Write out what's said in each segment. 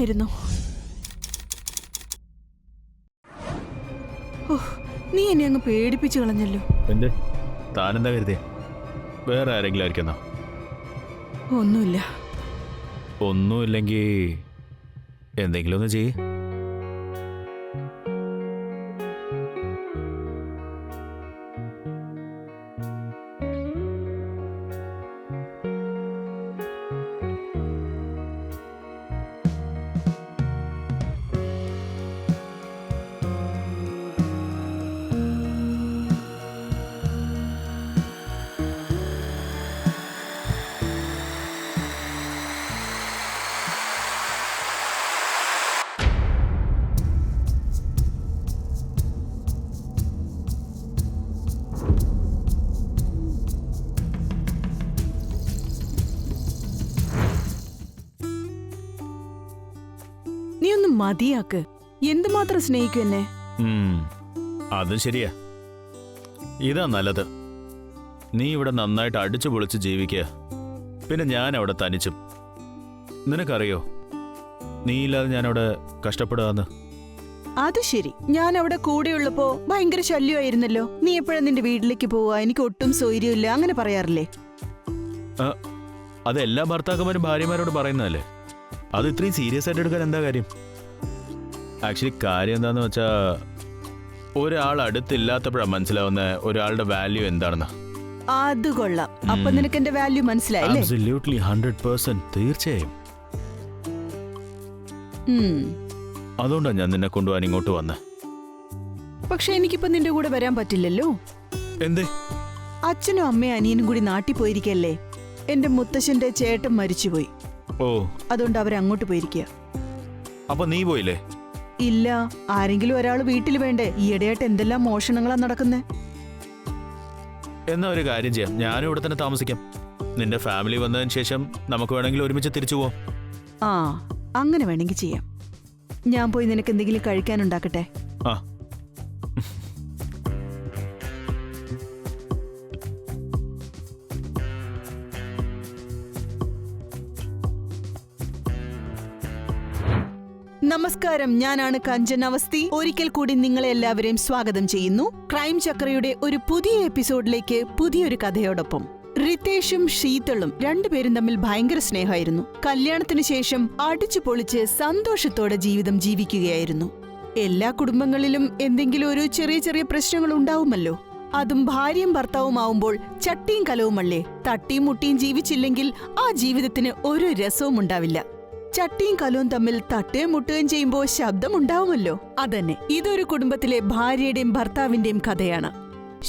ഞാനായിരുന്നു. നീ എന്നെ അങ്ങ് പേടിപ്പിച്ചു കളഞ്ഞല്ലോ. എന്റെ താനെന്താ കരുതിയ വേറെ ആരെങ്കിലും ആയിരിക്കുന്നോ? ഒന്നുമില്ല. ഒന്നുമില്ലെങ്കിൽ എന്തെങ്കിലും ഒന്ന് ചെയ്യ്. നീ ഒന്ന് മതിയാക്ക്. എന്തുമാത്രം സ്നേഹിക്കും എന്നെ. അതും ശരിയാ. ഇതാ നല്ലത്. നീ ഇവിടെ നന്നായിട്ട് അടിച്ചു പൊളിച്ച് ജീവിക്കുക. പിന്നെ ഞാൻ അവിടെ തനിച്ചും. നിനക്കറിയോ നീ ഇല്ലാതെ ഞാനവിടെ കഷ്ടപ്പെടുകയെന്ന്? അത് ശരി. ഞാൻ അവിടെ കൂടെയുള്ളപ്പോ ഭയങ്കര ശല്യമായിരുന്നല്ലോ. നീ എപ്പോഴാ നിന്റെ വീട്ടിലേക്ക് പോവാ, എനിക്ക് ഒട്ടും സൗകര്യമില്ല അങ്ങനെ പറയാറില്ലേ? അത് എല്ലാ ഭർത്താക്കന്മാരും ഭാര്യമാരോട് പറയുന്നതല്ലേ. അത് ഇത്രയും സീരിയസ് ആയിട്ട് എടുക്കാൻ എന്താ കാര്യം? ആക്ച്വലി കാര്യം എന്താന്ന് വെച്ചാ, ഒരാൾ അടുത്തില്ലാത്തപ്പോഴാണ് മനസ്സിലാവുന്ന ഒരാളുടെ വാല്യൂ എന്താണെന്ന്. അത് കൊള്ളാം. അപ്പൊ നിനക്ക് എന്റെ വാല്യൂ മനസ്സിലായില്ലേ? Absolutely 100%. തീർച്ചയായും. അതുകൊണ്ടാണ് ഞാൻ നിന്നെ കൊണ്ടുപോകാൻ ഇങ്ങോട്ട് വന്നേ. പക്ഷെ എനിക്കിപ്പോ നിന്റെ കൂടെ വരാൻ പറ്റില്ലല്ലോ. എന്തേ? അച്ഛനും അമ്മയും അനിയനും കൂടി നാട്ടിൽ പോയിരിക്കല്ലേ. എന്റെ മുത്തശ്ശന്റെ ചേട്ടൻ മരിച്ചുപോയി. ഓ, അതുകൊണ്ട് അവരങ്ങോട്ട് പോയിരിക്കുക. അപ്പൊ നീ പോയില്ലേ? ഇല്ല, ആരെങ്കിലും ഒരാൾ വീട്ടിൽ വേണ്ടേ? ഈയിടെയായിട്ട് എന്തെല്ലാം മോഷണങ്ങളാ നടക്കുന്നേ. എന്നാ ഒരു കാര്യം ചെയ്യാം, ഞാനും ഇവിടെ തന്നെ താമസിക്കാം. നിന്റെ ഫാമിലി വന്നതിന് ശേഷം നമുക്ക് വേണമെങ്കിൽ ഒരുമിച്ച് തിരിച്ചു പോവാം. ആ, അങ്ങനെ വേണമെങ്കിൽ ചെയ്യാം. ഞാൻ പോയി നിനക്ക് എന്തെങ്കിലും കഴിക്കാനുണ്ടാക്കട്ടെ. ആ, നമസ്കാരം, ഞാനാണ് കഞ്ചൻ അവസ്ഥി. ഒരിക്കൽ കൂടി നിങ്ങളെ എല്ലാവരെയും സ്വാഗതം ചെയ്യുന്നു ക്രൈം ചക്രയുടെ ഒരു പുതിയ എപ്പിസോഡിലേക്ക്, പുതിയൊരു കഥയോടൊപ്പം. റിതേഷും ശീതളും രണ്ടുപേരും തമ്മിൽ ഭയങ്കര സ്നേഹമായിരുന്നു. കല്യാണത്തിന് ശേഷം അടിച്ചു പൊളിച്ച് സന്തോഷത്തോടെ ജീവിതം ജീവിക്കുകയായിരുന്നു. എല്ലാ കുടുംബങ്ങളിലും എന്തെങ്കിലും ഒരു ചെറിയ ചെറിയ പ്രശ്നങ്ങൾ ഉണ്ടാവുമല്ലോ. അതും ഭാര്യയും ഭർത്താവുമാവുമ്പോൾ ചട്ടിയും കലവുമല്ലേ. തട്ടിയും മുട്ടിയും ജീവിച്ചില്ലെങ്കിൽ ആ ജീവിതത്തിന് ഒരു രസവും ഉണ്ടാവില്ല. ചട്ടിയും കലവും തമ്മിൽ തട്ടുകയും മുട്ടുകയും ചെയ്യുമ്പോൾ ശബ്ദമുണ്ടാവുമല്ലോ. അതന്നെ, ഇതൊരു കുടുംബത്തിലെ ഭാര്യയുടെയും ഭർത്താവിന്റെയും കഥയാണ്.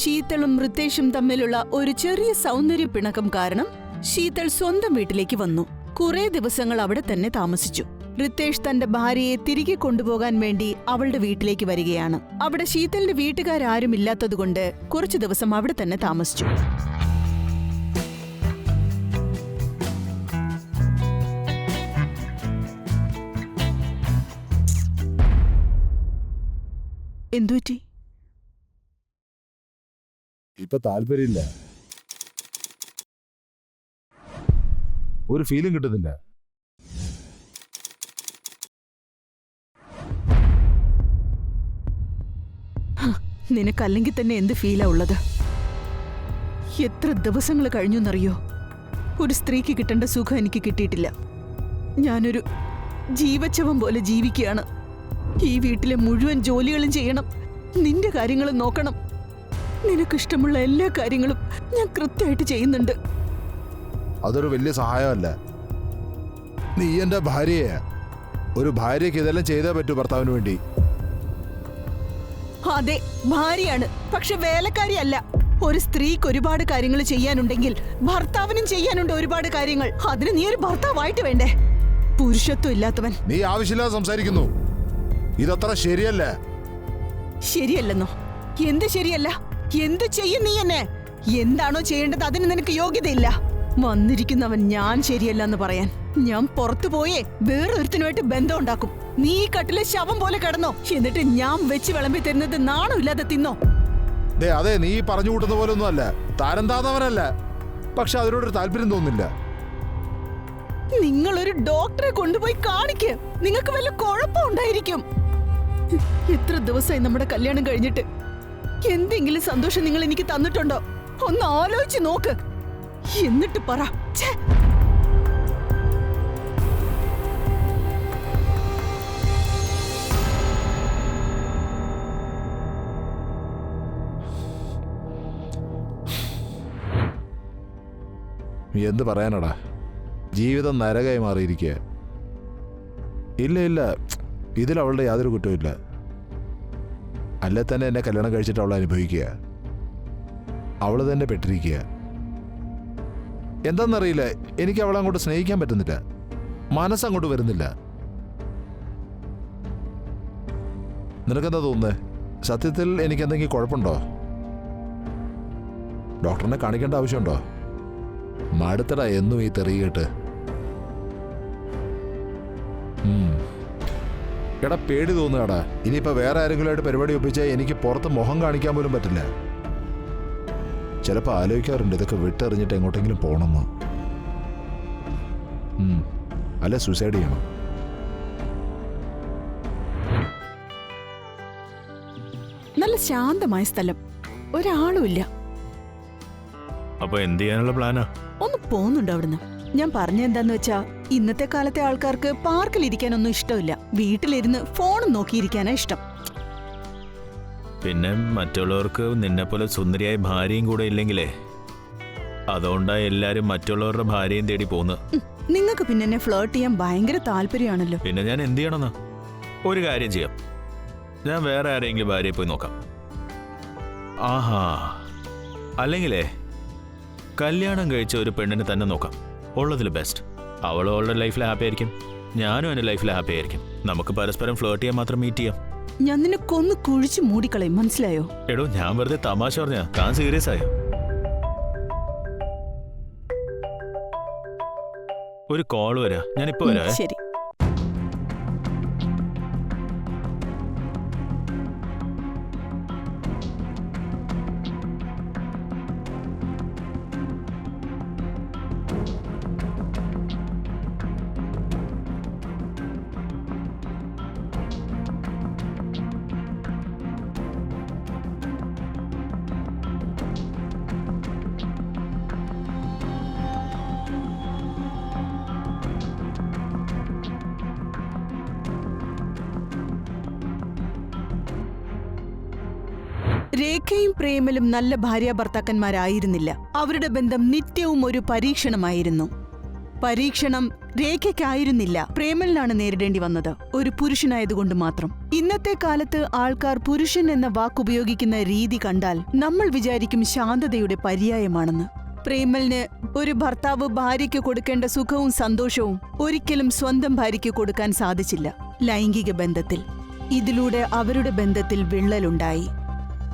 ശീതളും റിതേഷും തമ്മിലുള്ള ഒരു ചെറിയ സൗന്ദര്യ പിണക്കം കാരണം ശീതൾ സ്വന്തം വീട്ടിലേക്ക് വന്നു. കുറെ ദിവസങ്ങൾ അവിടെ തന്നെ താമസിച്ചു. റിതേഷ് തന്റെ ഭാര്യയെ തിരികെ കൊണ്ടുപോകാൻ വേണ്ടി അവളുടെ വീട്ടിലേക്ക് വരികയാണ്. അവിടെ ശീതളിന്റെ വീട്ടുകാരും ഇല്ലാത്തതുകൊണ്ട് കുറച്ചു ദിവസം അവിടെ തന്നെ താമസിച്ചു. എന്തുപറ്റി? ഇപ്പൊ താല്പര്യമില്ല, ഒരു ഫീലും കിട്ടുന്നില്ല. നിനക്കല്ലെങ്കിൽ തന്നെ എന്ത് ഫീലാ ഉള്ളത്? എത്ര ദിവസങ്ങൾ കഴിഞ്ഞുന്നറിയോ? ഒരു സ്ത്രീക്ക് കിട്ടേണ്ട സുഖം എനിക്ക് കിട്ടിയിട്ടില്ല. ഞാനൊരു ജീവച്ഛവം പോലെ ജീവിക്കുകയാണ്. ഈ വീട്ടിലെ മുഴുവൻ ജോലികളും ചെയ്യണം, നിന്റെ കാര്യങ്ങളും നോക്കണം. നിനക്കിഷ്ടമുള്ള എല്ലാ കാര്യങ്ങളും ഞാൻ കൃത്യമായിട്ട് ചെയ്യുന്നുണ്ട്. അതൊരു വലിയ സഹായമല്ല. നീ എന്റെ ഭാര്യയെ, ഒരു ഭാര്യയ്ക്ക് ഇതെല്ലാം ചെയ്തേ പറ്റൂ ഭർത്താവിന് വേണ്ടി. അതെ, ഭാര്യയാണ്, പക്ഷെ വേലക്കാരിയല്ല. ഒരു സ്ത്രീക്ക് ഒരുപാട് കാര്യങ്ങൾ ചെയ്യാനുണ്ടെങ്കിൽ ഭർത്താവിനും ചെയ്യാനുണ്ട് ഒരുപാട് കാര്യങ്ങൾ. അതിന് നീ ഒരു ഭർത്താവായിട്ട് വേണ്ടേ? പുരുഷത്വം ഇല്ലാത്തവൻ. നീ ആവശ്യമില്ലാതെ സംസാരിക്കുന്നു. ഇതത്ര ശരിയല്ല. ശരിയല്ലെന്നോ? എന്ത് ശരിയല്ല? എന്ത് ചെയ്യും നീ എന്നെ? എന്താണോ ചെയ്യേണ്ടത് അതിന് നിനക്ക് യോഗ്യതയില്ല. വന്നിരിക്കുന്നവൻ ഞാൻ ശരിയല്ലെന്ന് പറയാൻ. ഞാൻ പുറത്തു പോയേ വേറൊരുത്തനുമായിട്ട് ബന്ധം ഉണ്ടാക്കും. നീ ഈ കട്ടിലെ ശവം പോലെ കിടന്നോ, എന്നിട്ട് ഞാൻ വെച്ച് വിളമ്പി തരുന്നത് നാണോ ഇല്ലാതെ തിന്നോ. അതെ, നീ പറഞ്ഞു കൂട്ടുന്ന പോലെ ഒന്നും അല്ല. താനെന്താന്നവനല്ല, പക്ഷെ അതിനോടൊരു താല്പര്യം തോന്നില്ല. നിങ്ങളൊരു ഡോക്ടറെ കൊണ്ടുപോയി കാണിക്ക്. നിങ്ങൾക്ക് വല്ല കുഴപ്പമുണ്ടായിരിക്കും. എത്ര ദിവസമായി നമ്മുടെ കല്യാണം കഴിഞ്ഞിട്ട്? എന്തെങ്കിലും സന്തോഷം നിങ്ങൾ എനിക്ക് തന്നിട്ടുണ്ടോ? ഒന്ന് ആലോചിച്ച് നോക്ക്, എന്നിട്ട് പറ. ഛേ, എന്ത് പറയാനടാ, ജീവിതം നരകമായി മാറിയിരിക്കുക. ഇല്ല ഇല്ല, ഇതിൽ അവളുടെ യാതൊരു കുറ്റമില്ല. അല്ലെ തന്നെ എന്നെ കല്യാണം കഴിച്ചിട്ട് അവൾ അനുഭവിക്കുക. അവൾ തന്നെ പെട്ടിരിക്കുക. എന്താണെന്നറിയില്ല, എനിക്ക് അവളെ അങ്ങോട്ട് സ്നേഹിക്കാൻ പറ്റുന്നില്ല. മനസ്സങ്ങോട്ട് വരുന്നില്ല. നിനക്കെന്താ തോന്നുന്നത്? സത്യത്തിൽ എനിക്ക് എന്തെങ്കിലും കുഴപ്പമുണ്ടോ? ഡോക്ടറിനെ കാണിക്കേണ്ട ആവശ്യമുണ്ടോ? മടുത്തടാ എന്നും ഈ തെറി കേട്ട്. എടാ പേടി തോന്നുകടാ. ഇനിയിപ്പോ വേറെ ആരെങ്കിലുമായിട്ട് പരിപാടി ഒപ്പിച്ചാൽ എനിക്ക് പുറത്ത് മുഖം കാണിക്കാൻ പോലും പറ്റില്ല. ചിലപ്പോൾ ആലോചിക്കാറുണ്ട് ഇതൊക്കെ വിട്ടെറിഞ്ഞിട്ട് എങ്ങോട്ടെങ്കിലും പോകണമെന്ന്. അല്ല സൂസൈഡ് ചെയ്യണം. നല്ല ശാന്തമായ സ്ഥലം, ഒരാളുമില്ല. അപ്പൊ എന്ത് ചെയ്യാനുള്ള പ്ലാനാ? ഒന്ന് പോകുന്നുണ്ട് അവിടുന്ന്. ഞാൻ പറഞ്ഞെന്താന്ന് വെച്ചാ, ഇന്നത്തെ കാലത്തെ ആൾക്കാർക്ക് പാർക്കിൽ ഇരിക്കാനൊന്നും ഇഷ്ടമില്ല. വീട്ടിലിരുന്ന് ഫോണും നോക്കിയിരിക്കാനാ ഇഷ്ടം. പിന്നെ മറ്റുള്ളവർക്ക് നിന്നെ പോലെ സുന്ദരിയായ ഭാര്യയും കൂടെ ഇല്ലെങ്കിലേ, അതുകൊണ്ടാ എല്ലാരും മറ്റുള്ളവരുടെ ഭാര്യയും തേടി പോകുന്നത്. നിങ്ങൾക്ക് പിന്നെ എന്നെ ഫ്ലേർട്ട് ചെയ്യാൻ ഭയങ്കര താല്പര്യമാണല്ലോ. പിന്നെ ഞാൻ എന്ത് ചെയ്യണമെന്ന്? ഒരു കാര്യം ചെയ്യാം, ഞാൻ വേറെ ആരെങ്കിലും ഭാര്യയെ പോയി നോക്കാം. ആഹാ, അല്ലെങ്കിലേ കല്യാണം കഴിച്ച ഒരു പെണ്ണിനെ തന്നെ നോക്കാം. ഉള്ളതിൽ ബെസ്റ്റ്. അവളും അവളുടെ ലൈഫിൽ ഹാപ്പി ആയിരിക്കും, ഞാനും എൻ്റെ ലൈഫിൽ ഹാപ്പി ആയിരിക്കും. നമുക്ക് പരസ്പരം ഫ്ലേർട്ട് ചെയ്യാൻ മാത്രം മീറ്റ് ചെയ്യാം. ഞാൻ നിന്നെ കൊന്ന് കുഴിച്ച് മൂടിക്കളയും, മനസ്സിലായോ? എടോ, ഞാൻ വെറുതെ തമാശ പറഞ്ഞ, താൻ സീരിയസ് ആയോ? ഒരു കോൾ വരാ, ഞാനിപ്പോ വരാ. ശരി. രേഖയും പ്രേമലും നല്ല ഭാര്യാഭർത്താക്കന്മാരായിരുന്നില്ല. അവരുടെ ബന്ധം നിത്യവും ഒരു പരീക്ഷണമായിരുന്നു. പരീക്ഷണം രേഖയ്ക്കായിരുന്നില്ല, പ്രേമലിനാണ് നേരിടേണ്ടി വന്നത്, ഒരു പുരുഷനായതുകൊണ്ട് മാത്രം. ഇന്നത്തെ കാലത്ത് ആൾക്കാർ പുരുഷൻ എന്ന വാക്കുപയോഗിക്കുന്ന രീതി കണ്ടാൽ നമ്മൾ വിചാരിക്കും ശാന്തതയുടെ പര്യായമാണെന്ന്. പ്രേമലിന് ഒരു ഭർത്താവ് ഭാര്യയ്ക്ക് കൊടുക്കേണ്ട സുഖവും സന്തോഷവും ഒരിക്കലും സ്വന്തം ഭാര്യയ്ക്ക് കൊടുക്കാൻ സാധിച്ചില്ല ലൈംഗിക ബന്ധത്തിൽ. ഇതിലൂടെ അവരുടെ ബന്ധത്തിൽ വിള്ളലുണ്ടായി.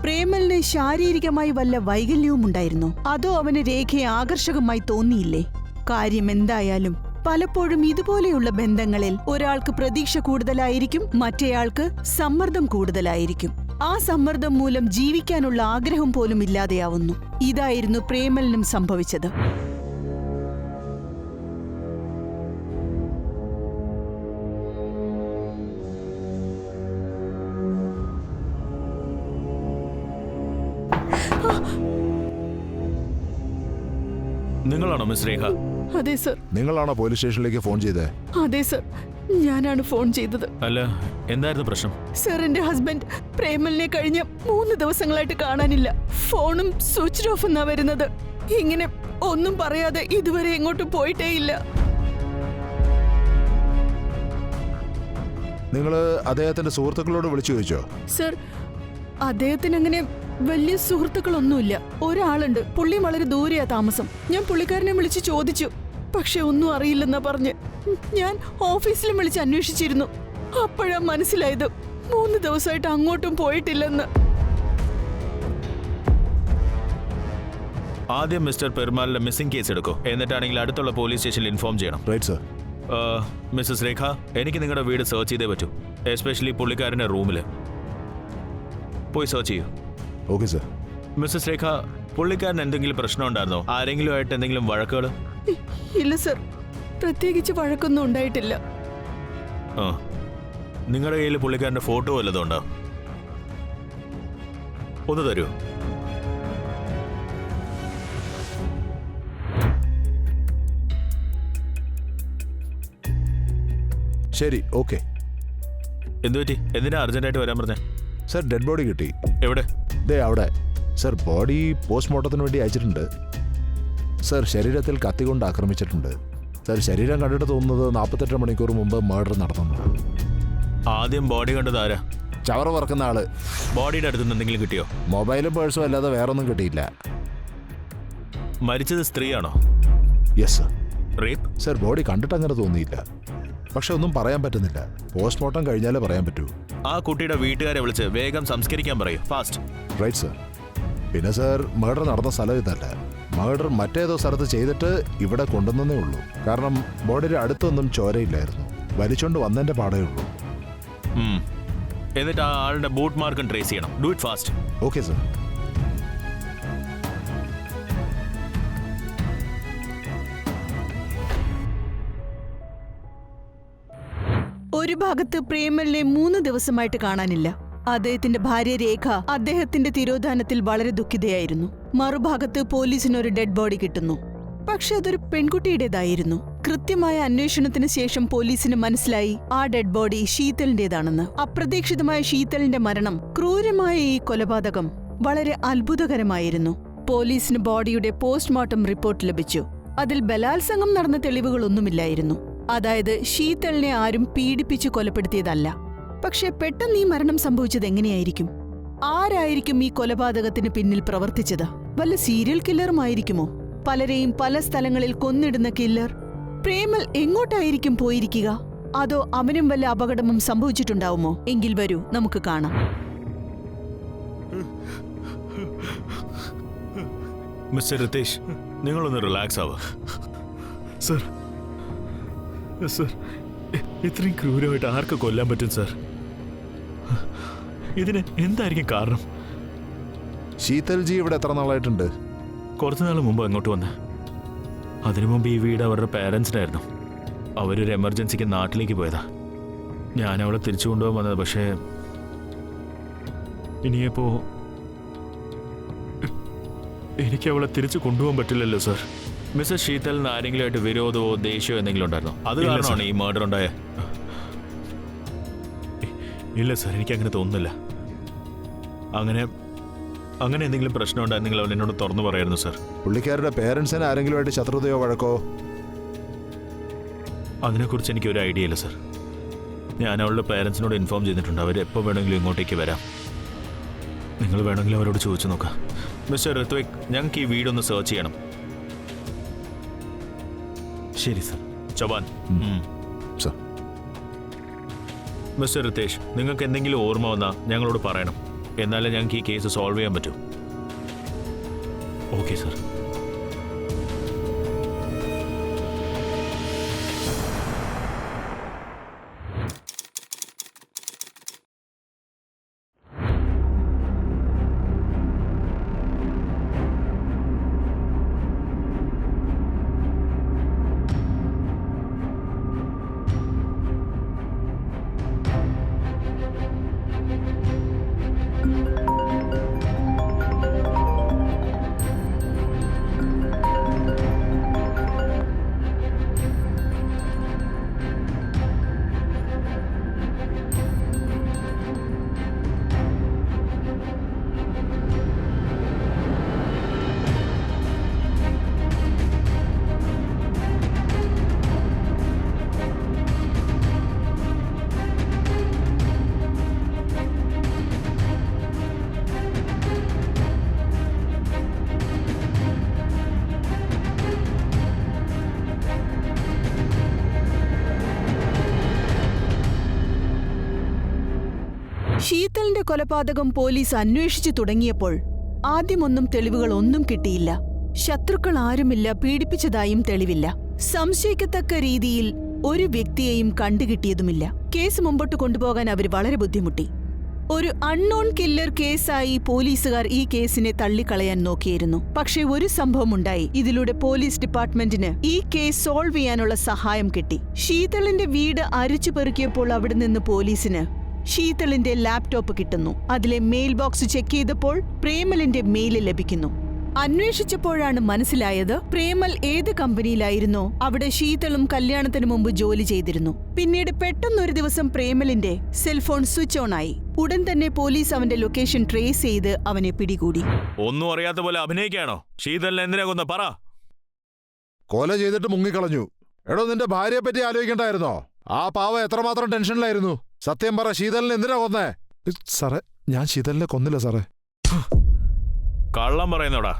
പ്രേമലിന് ശാരീരികമായി വല്ല വൈകല്യവും ഉണ്ടായിരുന്നോ? അതോ അവന് രേഖയെ ആകർഷകമായി തോന്നിയില്ലേ? കാര്യം എന്തായാലും പലപ്പോഴും ഇതുപോലെയുള്ള ബന്ധങ്ങളിൽ ഒരാൾക്ക് പ്രതീക്ഷ കൂടുതലായിരിക്കും, മറ്റേയാൾക്ക് സമ്മർദ്ദം കൂടുതലായിരിക്കും. ആ സമ്മർദ്ദം മൂലം ജീവിക്കാനുള്ള ആഗ്രഹം പോലും ഇല്ലാതെയാവുന്നു. ഇതായിരുന്നു പ്രേമലിനും സംഭവിച്ചത്. നിങ്ങളാണോ മിസ് രേഖ? അതെ സർ. നിങ്ങളാണോ പോലീസ് സ്റ്റേഷനിലേക്ക് ഫോൺ ചെയ്തേ? അതെ സർ, ഞാനാണ് ഫോൺ ചെയ്തത്. അല്ല, എന്തായിരുന്നു പ്രശ്നം? സർ, എന്റെ ഹസ്ബൻഡ് പ്രേമലിനെ കഴിഞ്ഞ 3 ദിവസങ്ങളായിട്ട് കാണാനില്ല. ഫോണും സ്വിച്ച് ഓഫ് എന്നാ വരുന്നത്. ഇങ്ങനെ ഒന്നും പറയാതെ ഇതുവരെ എങ്ങോട്ടും പോയിട്ടേ ഇല്ല. നിങ്ങൾ അദ്ദേഹത്തിന്റെ സുഹൃത്തുക്കളോട് വിളിച്ചു ചോദിച്ചോ? സർ, അദ്ദേഹത്തിന് അങ്ങനെ വലിയ സുഹൃത്തുക്കളൊന്നുമില്ല. ഒരാളുണ്ട്, പുള്ളി വളരെ ദൂരെയാ താമസം. ഞാൻ പുള്ളിക്കാരനെ വിളിച്ച് ചോദിച്ചു, പക്ഷെ ഒന്നും അറിയില്ലെന്നാ പറഞ്ഞ്. ഞാൻ ഓഫീസിലും വിളിച്ച് അന്വേഷിച്ചിരുന്നു. അപ്പോഴാ മനസ്സിലായത് 3 ദിവസമായിട്ട് അങ്ങോട്ടും പോയിട്ടില്ലെന്ന്. ആദ്യം മിസ്റ്റർ പെരുമാളിന്റെ മിസ്സിംഗ് കേസ് എടുക്കോ, എന്നിട്ടാണെങ്കിൽ അടുത്തുള്ള പോലീസ് സ്റ്റേഷനിൽ ഇൻഫോം ചെയ്യണം. Right sir. മിസ്സസ് രേഖ, എനിക്ക് നിങ്ങളുടെ വീട് സെർച്ച് ചെയ്തേ പറ്റൂ, എസ്പെഷ്യലി പുള്ളിക്കാരൻ്റെ റൂമിൽ പോയി സെർച്ച് ചെയ്യൂ. Okay sir. മിസ്സസ് രേഖ, പുള്ളിക്കാരൻ എന്തെങ്കിലും പ്രശ്നം ഉണ്ടായിരുന്നോ? ആരെങ്കിലും ആയിട്ട് എന്തെങ്കിലും വഴക്കുകൾ? ഇല്ല സർ. പ്രത്യേകിച്ച് വഴക്കൊന്നും ഉണ്ടായിട്ടില്ല. ആ, നിങ്ങളുടെ കയ്യിൽ പുള്ളിക്കാരന്റെ ഫോട്ടോ വല്ലതും ഉണ്ടോ? ഒന്ന് തരൂ. ശരി, ഓക്കെ. എന്തുപറ്റി? എന്തിനാ അർജന്റായിട്ട് വരാൻ പറഞ്ഞേ? സർ, ഡെഡ് ബോഡി കിട്ടി. എവിടെ? ദേ അവിടെ. സർ, ബോഡി പോസ്റ്റ്മോർട്ടത്തിന് വേണ്ടി അയച്ചിട്ടുണ്ട്. സർ, ശരീരത്തിൽ കത്തികൊണ്ട് ആക്രമിച്ചിട്ടുണ്ട്. സർ, ശരീരം കണ്ടിട്ട് തോന്നുന്നത് 48 മണിക്കൂർ മുമ്പ് മർഡർ നടത്തുന്നത്. ആദ്യം ബോഡി കണ്ടത് ആരാ? ചവറ് പറക്കുന്ന ആള്. ബോഡിയുടെ അടുത്ത് നിന്ന് എന്തെങ്കിലും കിട്ടിയോ? മൊബൈലും പേഴ്സും അല്ലാതെ വേറൊന്നും കിട്ടിയില്ല. മരിച്ചത് സ്ത്രീയാണോ? Yes sir. Rape? Sir, body കണ്ടിട്ട് അങ്ങനെ തോന്നിയില്ല. പക്ഷെ ഒന്നും പറയാൻ പറ്റുന്നില്ല. പോസ്റ്റ്മോർട്ടം കഴിഞ്ഞാലേ പറയാൻ പറ്റൂ. ആ കുട്ടിയുടെ വീട്ടുകാരെ വിളിച്ച് വേഗം സംസ്കരിക്കാൻ പറയൂ. ഫാസ്റ്റ്. Right sir. പിന്നെ സർ, മർഡർ നടന്ന സ്ഥലം ഇതല്ല. മർഡർ മറ്റേതോ സ്ഥലത്ത് ചെയ്തിട്ട് ഇവിടെ കൊണ്ടുവന്നേ ഉള്ളൂ. കാരണം ബോഡിയുടെ അടുത്തൊന്നും ചോരയില്ലായിരുന്നു. വലിച്ചോണ്ട് വന്നതിന്റെ പാടേ ഉള്ളൂ. എന്നിട്ട് ആ ആളുടെ ബൂട്ട് മാർക്കും ട്രേസ് ചെയ്യണം. Do it fast. Okay sir. ഒരു ഭാഗത്ത് പ്രേമലിനെ 3 ദിവസമായിട്ട് കാണാനില്ല. അദ്ദേഹത്തിന്റെ ഭാര്യ രേഖ അദ്ദേഹത്തിന്റെ തിരോധാനത്തിൽ വളരെ ദുഃഖിതയായിരുന്നു. മറുഭാഗത്ത് പോലീസിനൊരു ഡെഡ് ബോഡി കിട്ടുന്നു. പക്ഷെ അതൊരു പെൺകുട്ടിയുടേതായിരുന്നു. കൃത്യമായ അന്വേഷണത്തിന് ശേഷം പോലീസിന് മനസ്സിലായി ആ ഡെഡ് ബോഡി ശീതലിന്റേതാണെന്ന്. അപ്രതീക്ഷിതമായ ശീതലിന്റെ മരണം, ക്രൂരമായ ഈ കൊലപാതകം വളരെ അത്ഭുതകരമായിരുന്നു. പോലീസിന് ബോഡിയുടെ പോസ്റ്റ്മോർട്ടം റിപ്പോർട്ട് ലഭിച്ചു. അതിൽ ബലാത്സംഗം നടന്ന തെളിവുകളൊന്നുമില്ലായിരുന്നു. അതായത് ശീതലിനെ ആരും പീഡിപ്പിച്ചു കൊലപ്പെടുത്തിയതല്ല. പക്ഷെ പെട്ടെന്ന് ഈ മരണം സംഭവിച്ചത് എങ്ങനെയായിരിക്കും? ആരായിരിക്കും ഈ കൊലപാതകത്തിന് പിന്നിൽ പ്രവർത്തിച്ചത്? വല്ല സീരിയൽ കില്ലറുമായിരിക്കുമോ? പലരെയും പല സ്ഥലങ്ങളിൽ കൊന്നിടുന്ന കില്ലർ പ്രേമൽ എങ്ങോട്ടായിരിക്കും പോയിരിക്കുക? അതോ അവനും വല്ല അപകടവും സംഭവിച്ചിട്ടുണ്ടാവുമോ? എങ്കിൽ വരൂ, നമുക്ക് കാണാം. മിസ്റ്റർ റിതേഷ്, നിങ്ങളൊന്ന് റിലാക്സ് ആവുക. സർ, ഇത്രയും ക്രൂരമായിട്ട് ആർക്ക് കൊല്ലാൻ പറ്റും സർ? ഇതിന് എന്തായിരിക്കും കാരണം? ശീതൽജി ഇവിടെ എത്ര നാളായിട്ടുണ്ട്? കുറച്ചു നാൾ മുമ്പ് അങ്ങോട്ട് വന്ന്. അതിനു മുമ്പ് ഈ വീട് അവരുടെ പേരൻസിനായിരുന്നു. അവരൊരു എമർജൻസിക്ക് നാട്ടിലേക്ക് പോയതാ. ഞാൻ അവളെ തിരിച്ചു കൊണ്ടുപോകാൻ വന്നത്. പക്ഷേ ഇനിയിപ്പോ എനിക്ക് അവളെ തിരിച്ചു കൊണ്ടുപോകാൻ പറ്റില്ലല്ലോ സർ. മിസ്റ്റർ ശീതലിന് ആരെങ്കിലുമായിട്ട് വിരോധമോ ദേഷ്യമോ എന്തെങ്കിലും ഉണ്ടായിരുന്നോ? അത് കാരണമാണ് ഈ മർഡർ ഉണ്ടായ? ഇല്ല സർ, എനിക്ക് അങ്ങനെ തോന്നുന്നില്ല. അങ്ങനെ എന്തെങ്കിലും പ്രശ്നം ഉണ്ടായിരുന്നെങ്കിൽ അവൻ എന്നോട് തുറന്നു പറയായിരുന്നു സർ. പുള്ളിക്കാരുടെ പേരൻസിന് ആരെങ്കിലുമായിട്ട് ശത്രുതയോ വഴക്കോ? അതിനെക്കുറിച്ച് എനിക്ക് ഒരു ഐഡിയ ഇല്ല സർ. ഞാൻ അവളുടെ പേരൻസിനോട് ഇൻഫോം ചെയ്തിട്ടുണ്ട്. അവർ എപ്പോൾ വേണമെങ്കിലും ഇങ്ങോട്ടേക്ക് വരാം. നിങ്ങൾ വേണമെങ്കിൽ അവരോട് ചോദിച്ചു നോക്കാം. മിസ്റ്റർ ഋത്വിക്, ഞങ്ങൾക്ക് ഈ വീടൊന്ന് സെർച്ച് ചെയ്യണം. ശരി sir. Chavan. Sir. Mister Ritesh, നിങ്ങൾക്ക് എന്തെങ്കിലും ഓർമ്മ വന്നാൽ ഞങ്ങളോട് പറയണം. എന്നാലേ ഞങ്ങൾക്ക് ഈ കേസ് സോൾവ് ചെയ്യാൻ പറ്റൂ. Okay sir. ശീതലിന്റെ കൊലപാതകം പോലീസ് അന്വേഷിച്ചു തുടങ്ങിയപ്പോൾ ആദ്യമൊന്നും തെളിവുകളൊന്നും കിട്ടിയില്ല. ശത്രുക്കൾ ആരുമില്ല, പീഡിപ്പിച്ചതായും തെളിവില്ല. സംശയിക്കത്തക്ക രീതിയിൽ ഒരു വ്യക്തിയെയും കണ്ടുകിട്ടിയതുമില്ല. കേസ് മുമ്പോട്ട് കൊണ്ടുപോകാൻ അവർ വളരെ ബുദ്ധിമുട്ടി. ഒരു അൺനോൺ കില്ലർ കേസായി പോലീസുകാർ ഈ കേസിനെ തള്ളിക്കളയാൻ നോക്കിയിരുന്നു. പക്ഷേ ഒരു സംഭവം ഉണ്ടായി. ഇതിലൂടെ പോലീസ് ഡിപ്പാർട്ട്മെന്റിന് ഈ കേസ് സോൾവ് ചെയ്യാനുള്ള സഹായം കിട്ടി. ശീതളിന്റെ വീട് അരിച്ചു പെറുക്കിയപ്പോൾ അവിടെ നിന്ന് പോലീസിന് ശീതളിന്റെ ലാപ്ടോപ്പ് കിട്ടുന്നു. അതിലെ മെയിൽ ബോക്സ് ചെക്ക് ചെയ്തപ്പോൾ പ്രേമലിന്റെ മെയിൽ ലഭിക്കുന്നു. അന്വേഷിച്ചപ്പോഴാണ് മനസ്സിലായത് പ്രേമൽ ഏത് കമ്പനിയിലായിരുന്നോ അവിടെ ശീതളും കല്യാണത്തിന് മുമ്പ് ജോലി ചെയ്തിരുന്നു. പിന്നീട് പെട്ടെന്നൊരു ദിവസം പ്രേമലിന്റെ സെൽഫോൺ സ്വിച്ച് ഓൺ ആയി. ഉടൻ തന്നെ പോലീസ് അവന്റെ ലൊക്കേഷൻ ട്രേസ് ചെയ്ത് അവനെ പിടികൂടി. ഒന്നും അറിയാത്ത പോലെ അഭിനയിക്കാണോ? ശീതളിനെ എന്തിനാ കൊന്ന പറ. കൊല ചെയ്തിട്ട് മുങ്ങിക്കളഞ്ഞു. എടോ, നിന്റെ ഭാര്യയെ പറ്റി ആലോചിക്കണ്ടായിരുന്നോ? ആ പാവ എത്രമാത്രം ടെൻഷനിലായിരുന്നു. സത്യം പറ, ശീതളിനെ എന്തിനാ കൊന്നേ? സാറേ, ഞാൻ ശീതളിനെ കൊന്നില്ല സാറേ. കള്ളം പറയുന്നോടാ.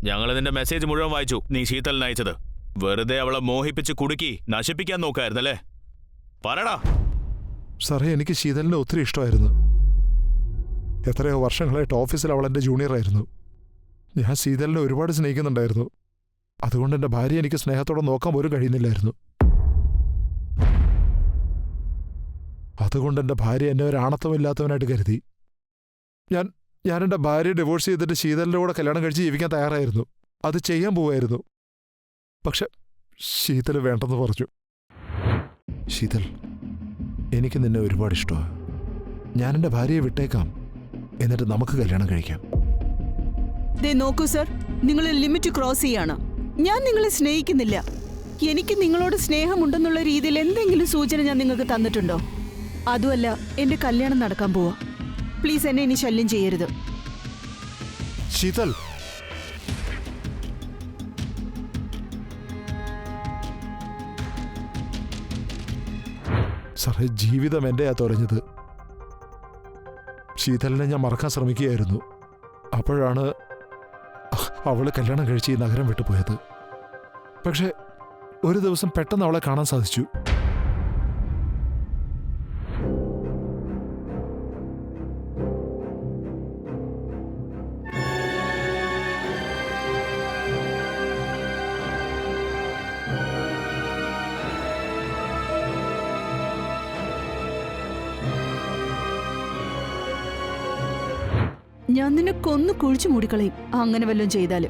ഞങ്ങൾ നിന്റെ മെസ്സേജ് മുഴുവൻ വായിച്ചു. നീ ശീതളിന് അയച്ചത് വെറുതെ അവളെ മോഹിപ്പിച്ച് കുടുക്കി നശിപ്പിക്കാൻ നോക്കായിരുന്നല്ലേ? പറടാ. സാറേ, എനിക്ക് ശീതളിനെ ഒത്തിരി ഇഷ്ടമായിരുന്നു. എത്രയോ വർഷങ്ങളായിട്ട് ഓഫീസിൽ അവൾ എൻ്റെ ജൂനിയറായിരുന്നു. ഞാൻ ശീതളിനെ ഒരുപാട് സ്നേഹിക്കുന്നുണ്ടായിരുന്നു. അതുകൊണ്ട് എൻ്റെ ഭാര്യ എനിക്ക് സ്നേഹത്തോടെ നോക്കാൻ പോലും കഴിയുന്നില്ലായിരുന്നു. അതുകൊണ്ട് എൻ്റെ ഭാര്യ എന്നെ ഒരു ആണത്വമില്ലാത്തവനായിട്ട് കരുതി. ഞാൻ എൻ്റെ ഭാര്യയെ ഡിവോഴ്സ് ചെയ്തിട്ട് ശീതളിൻ്റെ കൂടെ കല്യാണം കഴിച്ച് ജീവിക്കാൻ തയ്യാറായിരുന്നു. അത് ചെയ്യാൻ പോവായിരുന്നു. പക്ഷെ ശീതൾ വേണ്ടെന്ന് പറഞ്ഞു. ശീതൾ, എനിക്ക് നിന്നെ ഒരുപാട് ഇഷ്ടമാണ്. ഞാൻ എൻ്റെ ഭാര്യയെ വിട്ടേക്കാം. എന്നിട്ട് നമുക്ക് കല്യാണം കഴിക്കാം. നോക്കൂ സർ, നിങ്ങൾ ലിമിറ്റ് ക്രോസ് ചെയ്യാണ്. ഞാൻ നിങ്ങളെ സ്നേഹിക്കുന്നില്ല. എനിക്ക് നിങ്ങളോട് സ്നേഹമുണ്ടെന്നുള്ള രീതിയിൽ എന്തെങ്കിലും സൂചന ഞാൻ നിങ്ങൾക്ക് തന്നിട്ടുണ്ടോ? അതുമല്ല, എന്റെ കല്യാണം നടക്കാൻ പോവാ. പ്ലീസ് എന്നെ ഇനി ശല്യം ചെയ്യരുത്. ശീതൾ, സാറേ, ജീവിതം എൻ്റെയാ തുറഞ്ഞത്. ശീതളിനെ ഞാൻ മറക്കാൻ ശ്രമിക്കുകയായിരുന്നു. അപ്പോഴാണ് അവള് കല്യാണം കഴിച്ച് ഈ നഗരം വിട്ടുപോയത്. പക്ഷെ ഒരു ദിവസം പെട്ടെന്ന് അവളെ കാണാൻ സാധിച്ചു. ഞാൻ നിന്നെ കൊന്നു കുഴിച്ചു മൂടിക്കളയും അങ്ങനെ വല്ലതും ചെയ്താല്.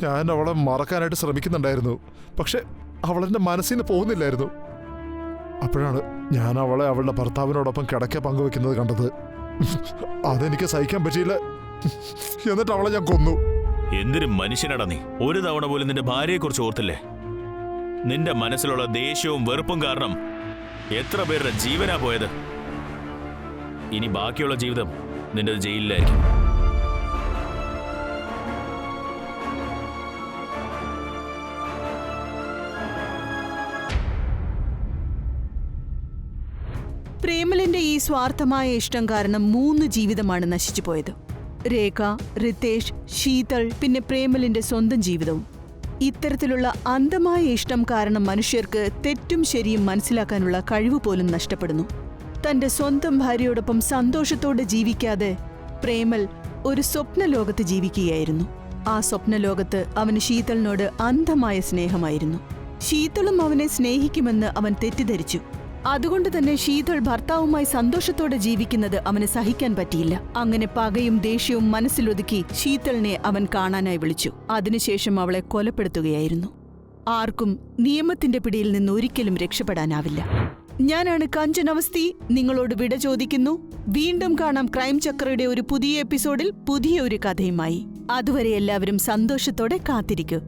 ഞാൻ അവളെ മറക്കാനായിട്ട് ശ്രമിക്കുന്നുണ്ടായിരുന്നു. പക്ഷെ അവളെൻ്റെ മനസ്സിൽ നിന്ന് പോകുന്നില്ലായിരുന്നു. അപ്പോഴാണ് ഞാൻ അവളെ അവളുടെ ഭർത്താവിനോടൊപ്പം കിടക്ക പങ്കുവെക്കുന്നത് കണ്ടത്. അതെനിക്ക് സഹിക്കാൻ പറ്റിയില്ല. എന്നിട്ട് അവളെ ഞാൻ കൊന്നു. എന്തൊരു മനുഷ്യനടാ നീ! ഒരു തവണ പോലും നിന്റെ ഭാര്യയെ കുറിച്ച് ഓർത്തില്ലേ? നിന്റെ മനസ്സിലുള്ള ദേഷ്യവും വെറുപ്പും കാരണം എത്ര പേരുടെ ജീവനാ പോയത്. ഇനി ബാക്കിയുള്ള ജീവിതം നിന്റെ ജയിലിലായിരിക്കും. പ്രേമലിന്റെ ഈ സ്വാർത്ഥമായ ഇഷ്ടം കാരണം 3 ജീവിതമാണ് നശിച്ചു പോയത്. രേഖ, റിതേഷ്, ശീതൾ, പിന്നെ പ്രേമലിന്റെ സ്വന്തം ജീവിതവും. ഇത്തരത്തിലുള്ള അന്ധമായ ഇഷ്ടം കാരണം മനുഷ്യർക്ക് തെറ്റും ശരിയും മനസ്സിലാക്കാനുള്ള കഴിവ് പോലും നഷ്ടപ്പെടുന്നു. തന്റെ സ്വന്തം ഭാര്യയോടൊപ്പം സന്തോഷത്തോടെ ജീവിക്കാതെ പ്രേമൽ ഒരു സ്വപ്ന ലോകത്ത് ജീവിക്കുകയായിരുന്നു. ആ സ്വപ്നലോകത്ത് അവന് ശീതളിനോട് അന്ധമായ സ്നേഹമായിരുന്നു. ശീതളും അവനെ സ്നേഹിക്കുമെന്ന് അവൻ തെറ്റിദ്ധരിച്ചു. അതുകൊണ്ട് തന്നെ ശീതൾ ഭർത്താവുമായി സന്തോഷത്തോടെ ജീവിക്കുന്നത് അവന് സഹിക്കാൻ പറ്റിയില്ല. അങ്ങനെ പകയും ദേഷ്യവും മനസ്സിലൊതുക്കി ശീതളിനെ അവൻ കാണാനായി വിളിച്ചു. അതിനുശേഷം അവളെ കൊലപ്പെടുത്തുകയായിരുന്നു. ആർക്കും നിയമത്തിന്റെ പിടിയിൽ നിന്ന് ഒരിക്കലും രക്ഷപ്പെടാനാവില്ല. ഞാനാണ് കഞ്ചൻ അവസ്ഥി. നിങ്ങളോട് വിട ചോദിക്കുന്നു. വീണ്ടും കാണാം ക്രൈം ചക്രയുടെ ഒരു പുതിയ എപ്പിസോഡിൽ പുതിയ ഒരു കഥയുമായി. അതുവരെ എല്ലാവരും സന്തോഷത്തോടെ കാത്തിരിക്കൂ.